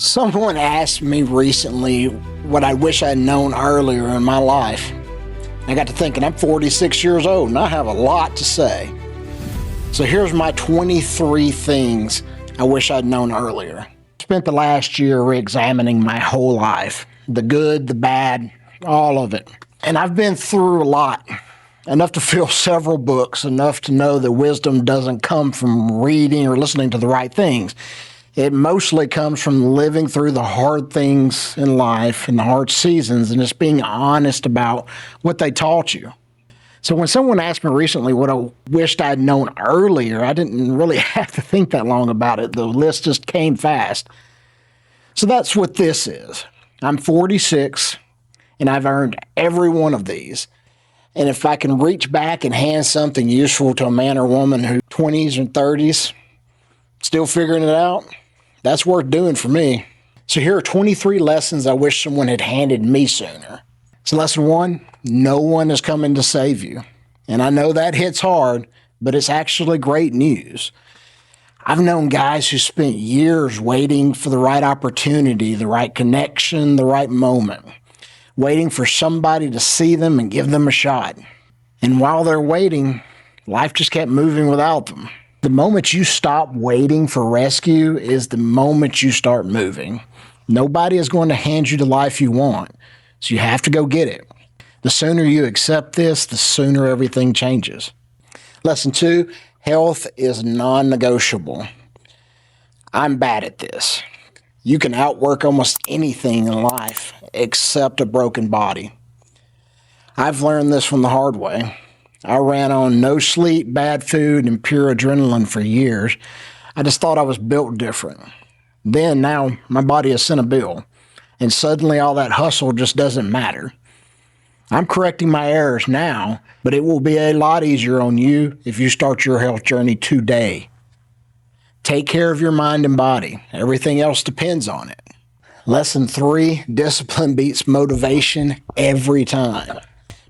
Someone asked me recently what I wish I'd known earlier in my life. I got to thinking, I'm 46 years old and I have a lot to say. So here's my 23 things I wish I'd known earlier. Spent the last year re-examining my whole life, the good, the bad, all of it. And I've been through a lot, enough to fill several books, enough to know that wisdom doesn't come from reading or listening to the right things. It mostly comes from living through the hard things in life and the hard seasons and just being honest about what they taught you. So when someone asked me recently what I wished I'd known earlier, I didn't really have to think that long about it. The list just came fast. So that's what this is. I'm 46 and I've earned every one of these. And if I can reach back and hand something useful to a man or woman who's 20s and 30s, still figuring it out, that's worth doing for me. So here are 23 lessons I wish someone had handed me sooner. So lesson one, no one is coming to save you. And I know that hits hard, but it's actually great news. I've known guys who spent years waiting for the right opportunity, the right connection, the right moment, waiting for somebody to see them and give them a shot. And while they're waiting, life just kept moving without them. The moment you stop waiting for rescue is the moment you start moving. Nobody is going to hand you the life you want, so you have to go get it. The sooner you accept this, the sooner everything changes. Lesson two, health is non-negotiable. I'm bad at this. You can outwork almost anything in life except a broken body. I've learned this from the hard way. I ran on no sleep, bad food, and pure adrenaline for years. I just thought I was built different. Now, my body has sent a bill, and suddenly all that hustle just doesn't matter. I'm correcting my errors now, but it will be a lot easier on you if you start your health journey today. Take care of your mind and body. Everything else depends on it. Lesson three, discipline beats motivation every time.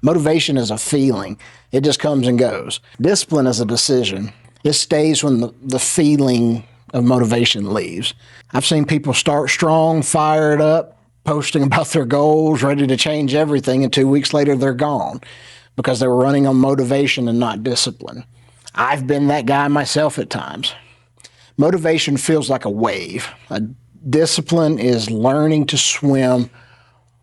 Motivation is a feeling. It just comes and goes. Discipline is a decision. It stays when the feeling of motivation leaves. I've seen people start strong, fired up, posting about their goals, ready to change everything, and 2 weeks later they're gone because they were running on motivation and not discipline. I've been that guy myself at times. Motivation feels like a wave. Discipline is learning to swim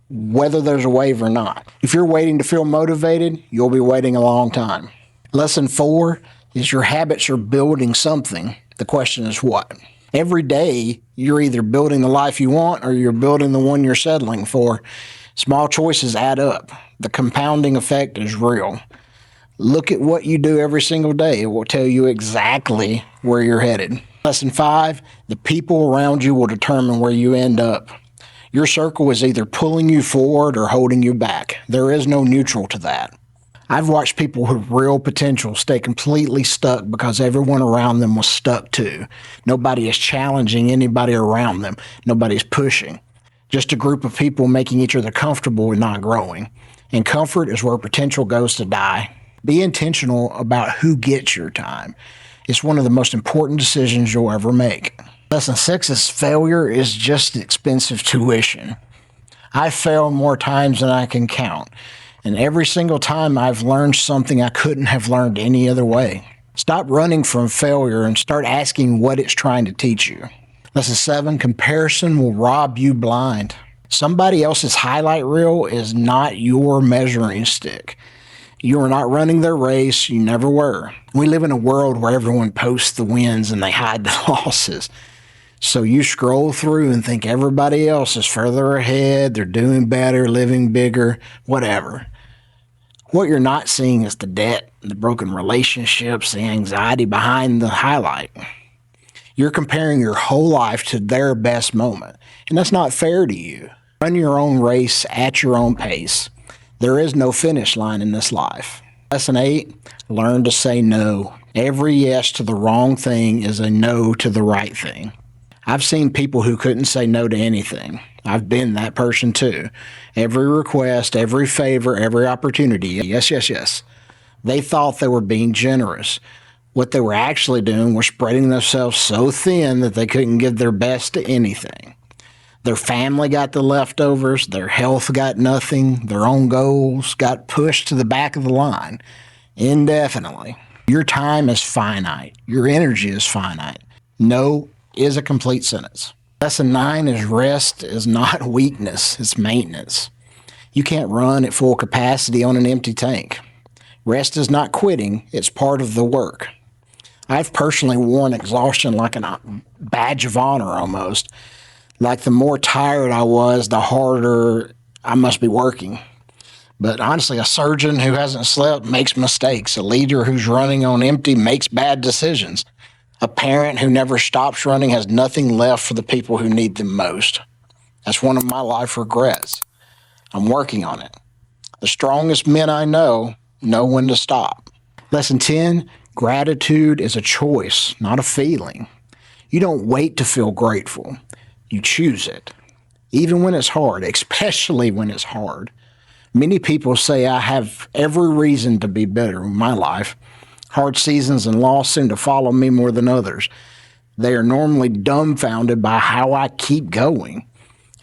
whether there's a wave or not. If you're waiting to feel motivated, you'll be waiting a long time. Lesson four is your habits are building something. The question is what? Every day, you're either building the life you want or you're building the one you're settling for. Small choices add up. The compounding effect is real. Look at what you do every single day. It will tell you exactly where you're headed. Lesson five, the people around you will determine where you end up. Your circle is either pulling you forward or holding you back. There is no neutral to that. I've watched people with real potential stay completely stuck because everyone around them was stuck too. Nobody is challenging anybody around them. Nobody's pushing. Just a group of people making each other comfortable and not growing. And comfort is where potential goes to die. Be intentional about who gets your time. It's one of the most important decisions you'll ever make. Lesson six is failure is just expensive tuition. I've failed more times than I can count. And every single time I've learned something I couldn't have learned any other way. Stop running from failure and start asking what it's trying to teach you. Lesson seven, comparison will rob you blind. Somebody else's highlight reel is not your measuring stick. You are not running their race. You never were. We live in a world where everyone posts the wins and they hide the losses. So you scroll through and think everybody else is further ahead, they're doing better, living bigger, whatever. What you're not seeing is the debt, the broken relationships, the anxiety behind the highlight. You're comparing your whole life to their best moment, and that's not fair to you. Run your own race at your own pace. There is no finish line in this life. Lesson eight, learn to say no. Every yes to the wrong thing is a no to the right thing. I've seen people who couldn't say no to anything. I've been that person too. Every request, every favor, every opportunity, yes, yes, yes. They thought they were being generous. What they were actually doing was spreading themselves so thin that they couldn't give their best to anything. Their family got the leftovers, their health got nothing, their own goals got pushed to the back of the line indefinitely. Your time is finite. Your energy is finite. No is a complete sentence. Lesson 9 is rest is not weakness, it's maintenance. You can't run at full capacity on an empty tank. Rest is not quitting, it's part of the work. I've personally worn exhaustion like a badge of honor almost. Like the more tired I was, the harder I must be working. But honestly, a surgeon who hasn't slept makes mistakes. A leader who's running on empty makes bad decisions. A parent who never stops running has nothing left for the people who need them most. That's one of my life regrets. I'm working on it. The strongest men I know when to stop. Lesson 10, gratitude is a choice, not a feeling. You don't wait to feel grateful. You choose it. Even when it's hard, especially when it's hard. Many people say I have every reason to be better in my life. Hard seasons and loss seem to follow me more than others. They are normally dumbfounded by how I keep going.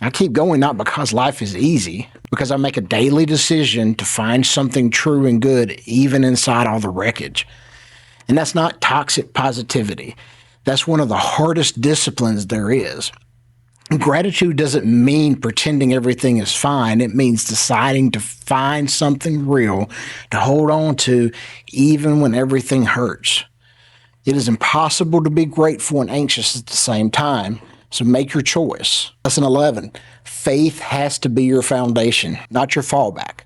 I keep going not because life is easy, because I make a daily decision to find something true and good even inside all the wreckage. And that's not toxic positivity. That's one of the hardest disciplines there is. Gratitude doesn't mean pretending everything is fine. It means deciding to find something real to hold on to even when everything hurts. It is impossible to be grateful and anxious at the same time, so make your choice. Lesson 11, faith has to be your foundation, not your fallback.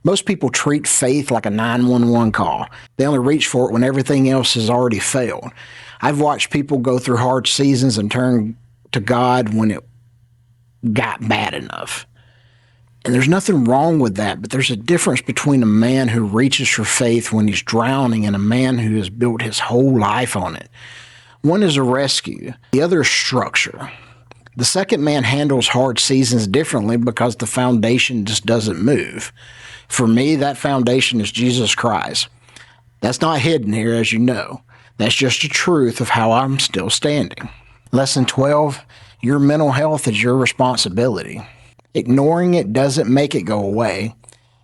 Most people treat faith like a 911 call. They only reach for it when everything else has already failed. I've watched people go through hard seasons and turn to God when it got bad enough. And there's nothing wrong with that, but there's a difference between a man who reaches for faith when he's drowning and a man who has built his whole life on it. One is a rescue, the other is structure. The second man handles hard seasons differently because the foundation just doesn't move. For me, that foundation is Jesus Christ. That's not hidden here, as you know. That's just a truth of how I'm still standing. Lesson 12, your mental health is your responsibility. Ignoring it doesn't make it go away.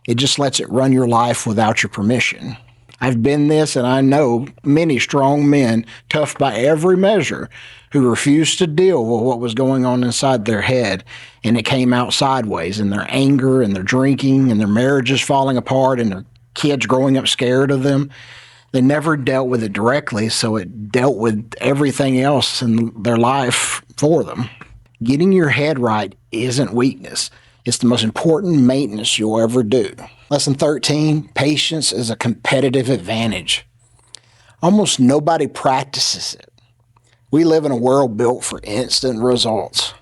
It just lets it run your life without your permission. I've been this, and I know many strong men, tough by every measure, who refused to deal with what was going on inside their head, and it came out sideways in their anger and their drinking and their marriages falling apart and their kids growing up scared of them. They never dealt with it directly, so it dealt with everything else in their life for them. Getting your head right isn't weakness. It's the most important maintenance you'll ever do. Lesson 13, patience is a competitive advantage. Almost nobody practices it. We live in a world built for instant results.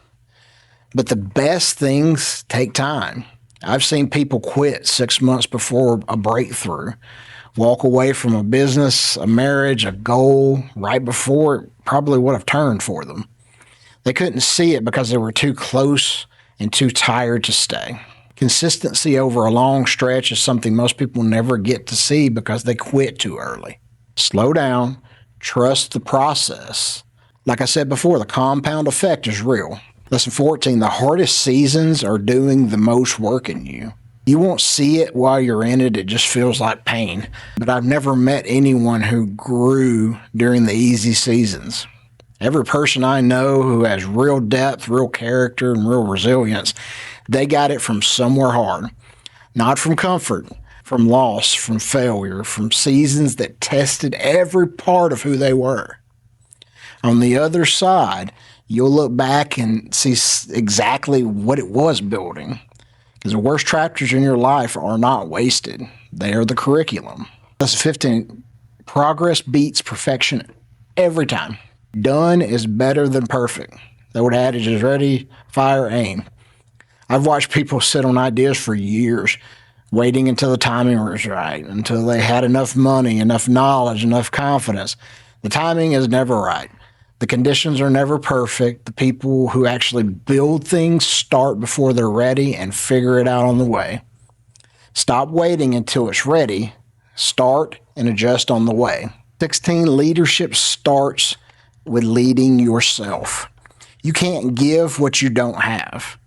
But the best things take time. I've seen people quit 6 months before a breakthrough, walk away from a business, a marriage, a goal, right before it probably would have turned for them. They couldn't see it because they were too close and too tired to stay. Consistency over a long stretch is something most people never get to see because they quit too early. Slow down, trust the process. Like I said before, the compound effect is real. Lesson 14, the hardest seasons are doing the most work in you. You won't see it while you're in it. It just feels like pain. But I've never met anyone who grew during the easy seasons. Every person I know who has real depth, real character, and real resilience, they got it from somewhere hard. Not from comfort, from loss, from failure, from seasons that tested every part of who they were. On the other side, you'll look back and see exactly what it was building. Because the worst chapters in your life are not wasted. They are the curriculum. Lesson 15, progress beats perfection every time. Done is better than perfect. The old adage is ready, fire, aim. I've watched people sit on ideas for years, waiting until the timing was right, until they had enough money, enough knowledge, enough confidence. The timing is never right. The conditions are never perfect. The people who actually build things start before they're ready and figure it out on the way. Stop waiting until it's ready. Start and adjust on the way. 16, leadership starts with leading yourself. You can't give what you don't have.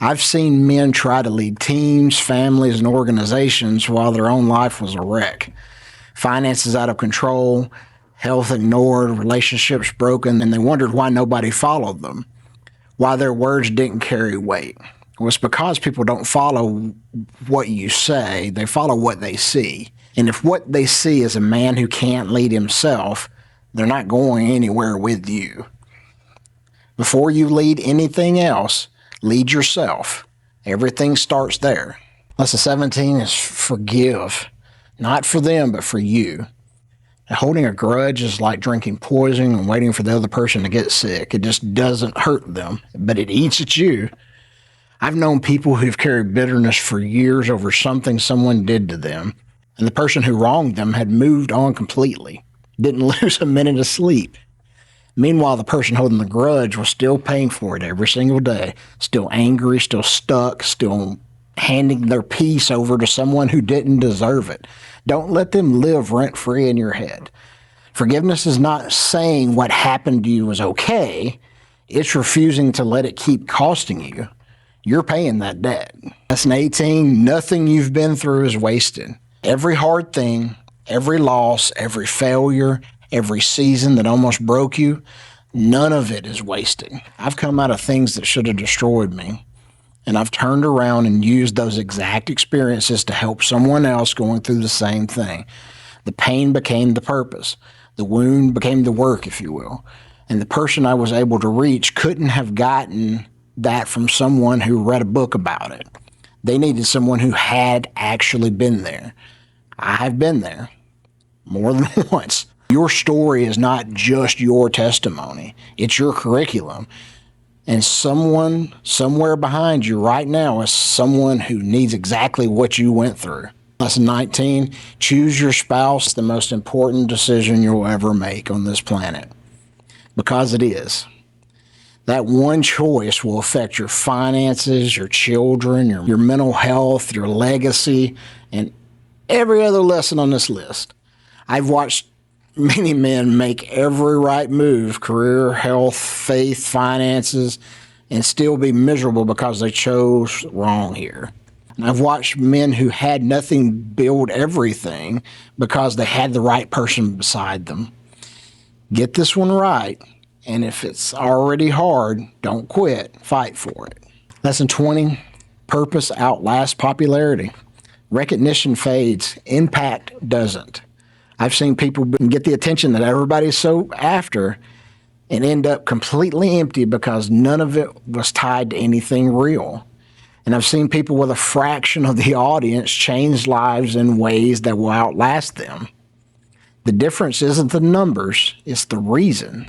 I've seen men try to lead teams, families, and organizations while their own life was a wreck. Finances out of control, health ignored, relationships broken, and they wondered why nobody followed them, why their words didn't carry weight. Well, it's because people don't follow what you say, they follow what they see. And if what they see is a man who can't lead himself, they're not going anywhere with you. Before you lead anything else, lead yourself. Everything starts there. Lesson 17 is forgive. Not for them, but for you. Holding a grudge is like drinking poison and waiting for the other person to get sick. It just doesn't hurt them, but it eats at you. I've known people who've carried bitterness for years over something someone did to them, and the person who wronged them had moved on completely, didn't lose a minute of sleep. Meanwhile, the person holding the grudge was still paying for it every single day, still angry, still stuck, still handing their peace over to someone who didn't deserve it. Don't let them live rent-free in your head. Forgiveness is not saying what happened to you was okay. It's refusing to let it keep costing you. You're paying that debt. Lesson 18, nothing you've been through is wasted. Every hard thing, every loss, every failure, every season that almost broke you, none of it is wasted. I've come out of things that should have destroyed me, and I've turned around and used those exact experiences to help someone else going through the same thing. The pain became the purpose. The wound became the work, if you will. And the person I was able to reach couldn't have gotten that from someone who read a book about it. They needed someone who had actually been there. I've been there more than once. Your story is not just your testimony. It's your curriculum. And someone somewhere behind you right now is someone who needs exactly what you went through. Lesson 19, choose your spouse, the most important decision you'll ever make on this planet. Because it is. That one choice will affect your finances, your children, your mental health, your legacy, and every other lesson on this list. I've watched many men make every right move, career, health, faith, finances, and still be miserable because they chose wrong here. And I've watched men who had nothing build everything because they had the right person beside them. Get this one right, and if it's already hard, don't quit, fight for it. Lesson 20, purpose outlasts popularity. Recognition fades, impact doesn't. I've seen people get the attention that everybody's so after and end up completely empty because none of it was tied to anything real. And I've seen people with a fraction of the audience change lives in ways that will outlast them. The difference isn't the numbers, it's the reason.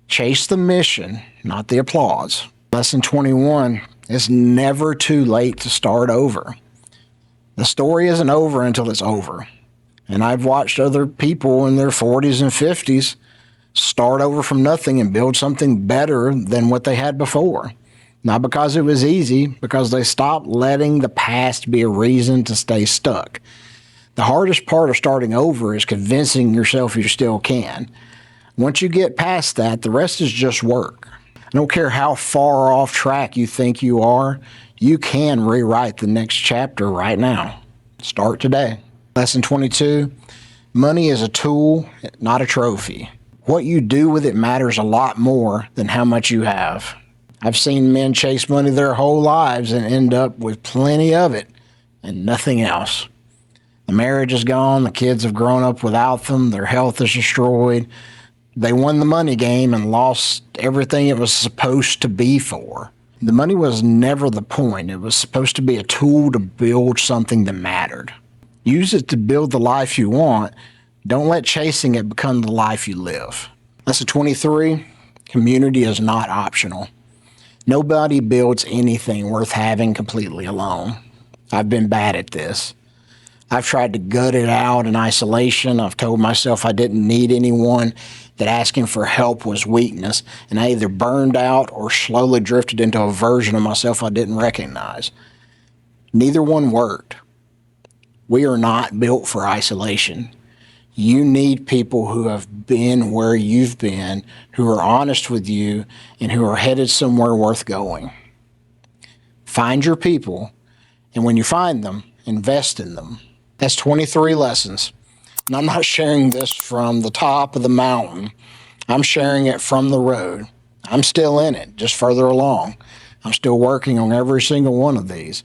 Chase the mission, not the applause. Lesson 21, it's never too late to start over. The story isn't over until it's over. And I've watched other people in their 40s and 50s start over from nothing and build something better than what they had before. Not because it was easy, because they stopped letting the past be a reason to stay stuck. The hardest part of starting over is convincing yourself you still can. Once you get past that, the rest is just work. I don't care how far off track you think you are, you can rewrite the next chapter right now. Start today. Lesson 22, money is a tool, not a trophy. What you do with it matters a lot more than how much you have. I've seen men chase money their whole lives and end up with plenty of it and nothing else. The marriage is gone, the kids have grown up without them, their health is destroyed. They won the money game and lost everything it was supposed to be for. The money was never the point. It was supposed to be a tool to build something that mattered. Use it to build the life you want. Don't let chasing it become the life you live. Lesson 23, community is not optional. Nobody builds anything worth having completely alone. I've been bad at this. I've tried to gut it out in isolation. I've told myself I didn't need anyone, that asking for help was weakness, and I either burned out or slowly drifted into a version of myself I didn't recognize. Neither one worked. We are not built for isolation. You need people who have been where you've been, who are honest with you, and who are headed somewhere worth going. Find your people, and when you find them, invest in them. That's 23 lessons. And I'm not sharing this from the top of the mountain. I'm sharing it from the road. I'm still in it, just further along. I'm still working on every single one of these.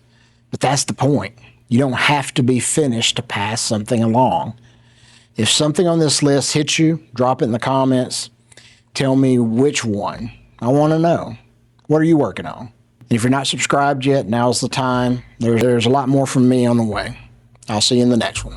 But that's the point. You don't have to be finished to pass something along. If something on this list hits you, drop it in the comments. Tell me which one. I want to know. What are you working on? And if you're not subscribed yet, now's the time. There's a lot more from me on the way. I'll see you in the next one.